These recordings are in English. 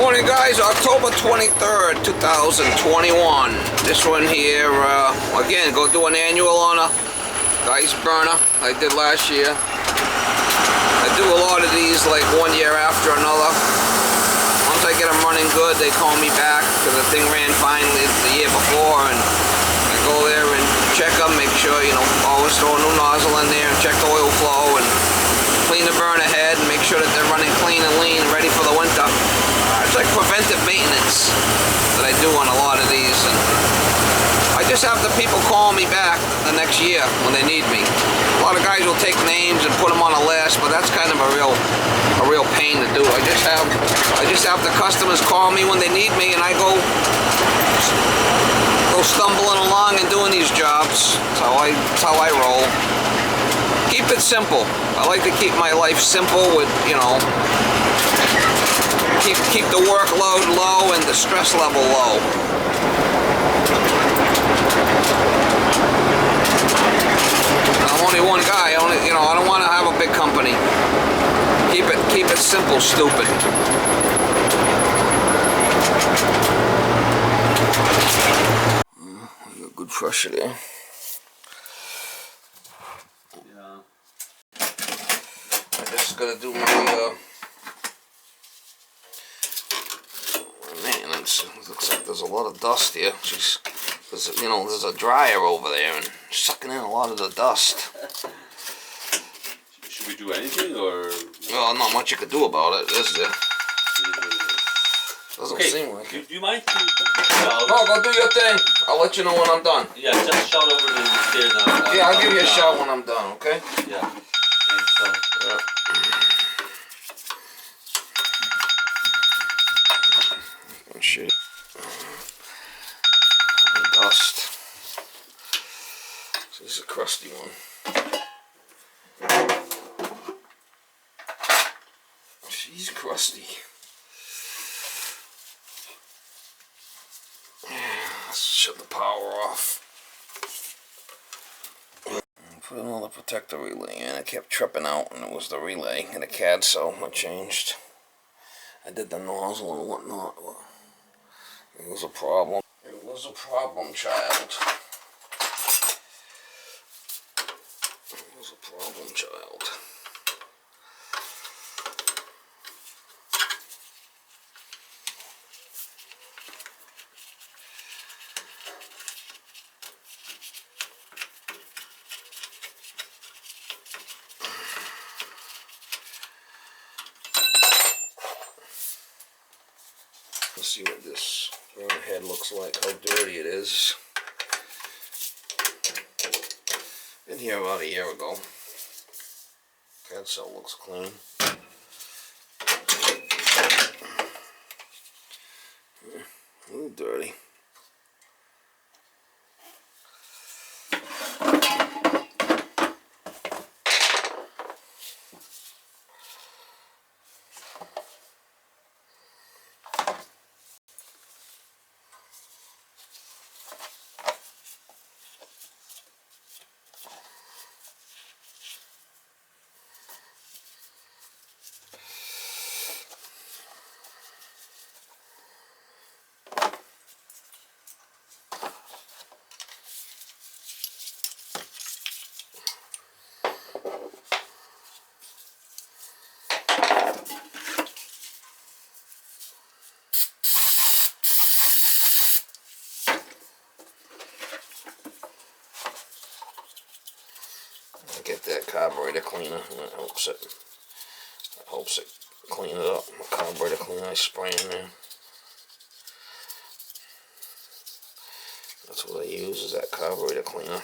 Morning guys, October 23rd, 2021. This one here, again, go do an annual on a ice burner I did last year. I do a lot of these like one year after another. Once I get them running good, they call me back because the thing ran fine the year before, and I go there and check them, make sure, you know, always throw a new nozzle in there and check the oil flow and clean the burner head and make sure that they're running clean and lean, ready for the winter. It's like preventive maintenance that I do on a lot of these, and I just have the people call me back the next year when they need me. A lot of guys will take names and put them on a list, but that's kind of a real pain to do. I just have the customers call me when they need me, and I go stumbling along and doing these jobs. That's how I roll. Keep it simple. I like to keep my life simple with, you know, keep the workload low and the stress level low. I'm only one guy. I don't want to have a big company. Keep it simple, stupid. Good pressure there. Yeah. I'm just gonna do my maintenance. It looks like there's a lot of dust here. There's a dryer over there and sucking in a lot of the dust. Should we do anything, or? Well, not much you could do about it, is there? Doesn't seem like it. Do you mind to No, go do your thing. I'll let you know when I'm done. Yeah, just shout over the stairs now. Yeah, I'll give you a shout when I'm done, okay? Yeah. Yeah. Oh, shit. Dust. So this is a crusty one. She's crusty. Let's shut the power off. Put another protector relay in. It kept tripping out, and it was the relay in the CAD cell I changed. I did the nozzle and whatnot. It was a problem. It was a problem, child. It was a problem, child. Let's see what this burner head looks like, how dirty it is. Been here about a year ago. CAD cell looks clean. A little dirty. Get that carburetor cleaner, and that helps it. Clean it up. The carburetor cleaner I spray in there. That's what I use, is that carburetor cleaner.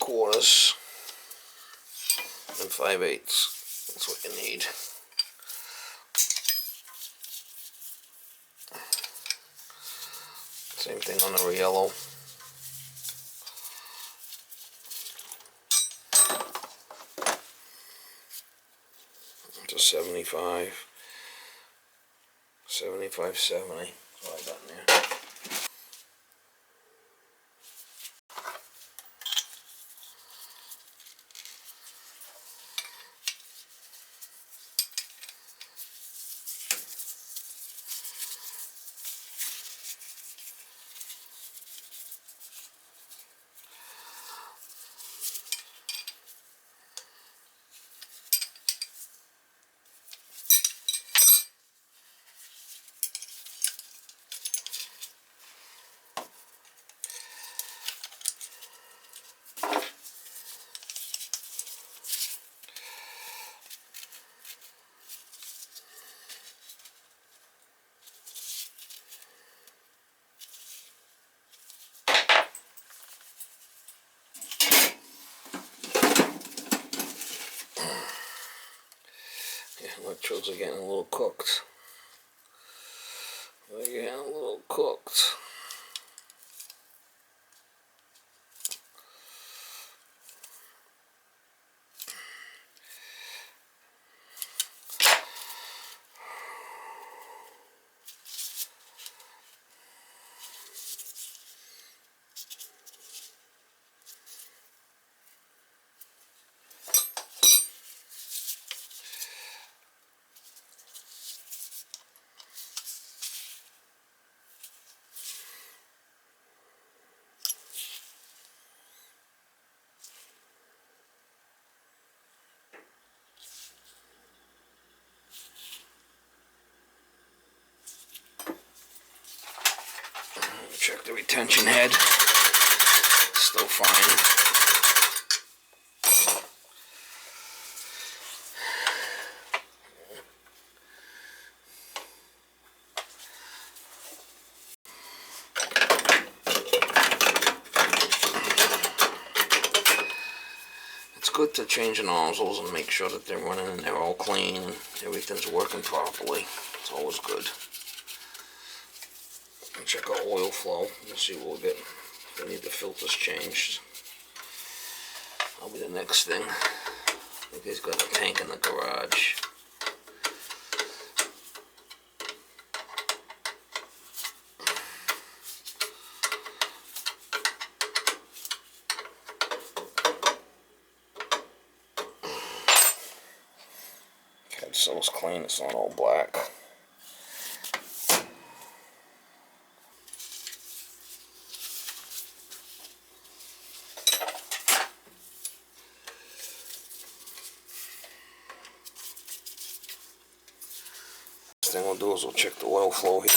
3/4 and 5/8. That's what you need. Same thing on the yellow. It's a 75, 70. That's what I got in there. Electrodes are getting a little cooked. They're getting a little cooked. Check the retention head. Still fine. It's good to change the nozzles and make sure that they're running and they're all clean and everything's working properly. It's always good. Check our oil flow and see what we'll get if we need the filters changed. That'll be the next thing. I think he's got a tank in the garage. Okay, so it's clean, it's not all black. Next thing we'll do is we'll check the oil flow here.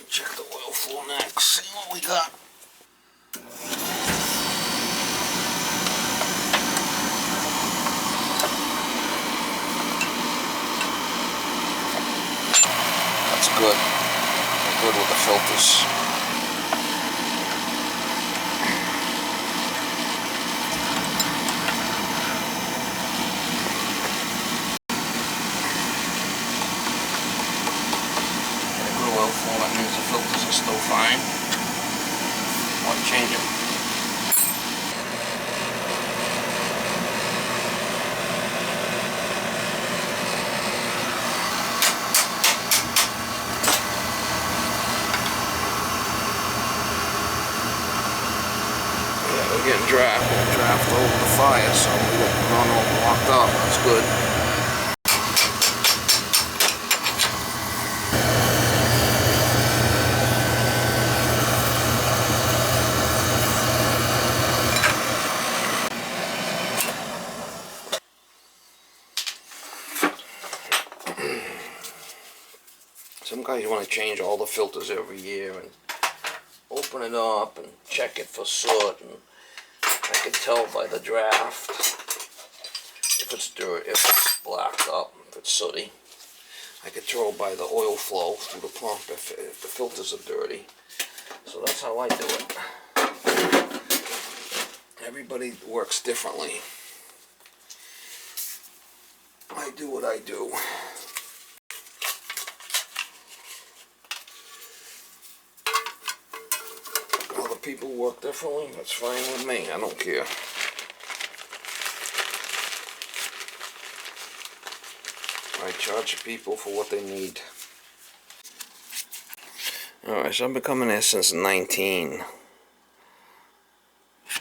Check the oil flow next, see what we got. That's good. Good with the filters. That means the filters are still fine. I'll change them. Yeah, they're getting draft over the fire, so we're not all locked up. That's good. Some guys want to change all the filters every year and open it up and check it for soot, and I can tell by the draft if it's dirty, if it's blacked up, if it's sooty. I could tell by the oil flow through the pump if the filters are dirty. So that's how I do it. Everybody works differently. I do what I do. Other people work differently, that's fine with me, I don't care. I charge people for what they need. Alright, so I've been coming here since 19.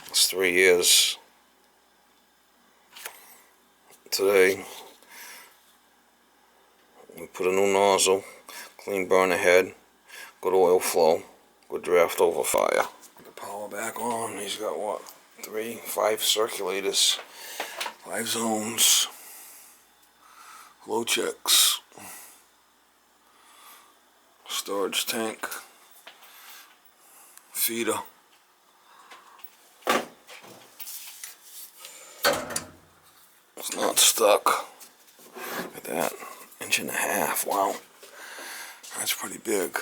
It's 3 years. Today, we put a new nozzle, clean burner head, good oil flow, good draft over fire. The power back on, he's got what? 5 circulators, 5 zones, flow checks, storage tank, feeder. It's not stuck. Look at that, 1.5 inches, wow, that's pretty big.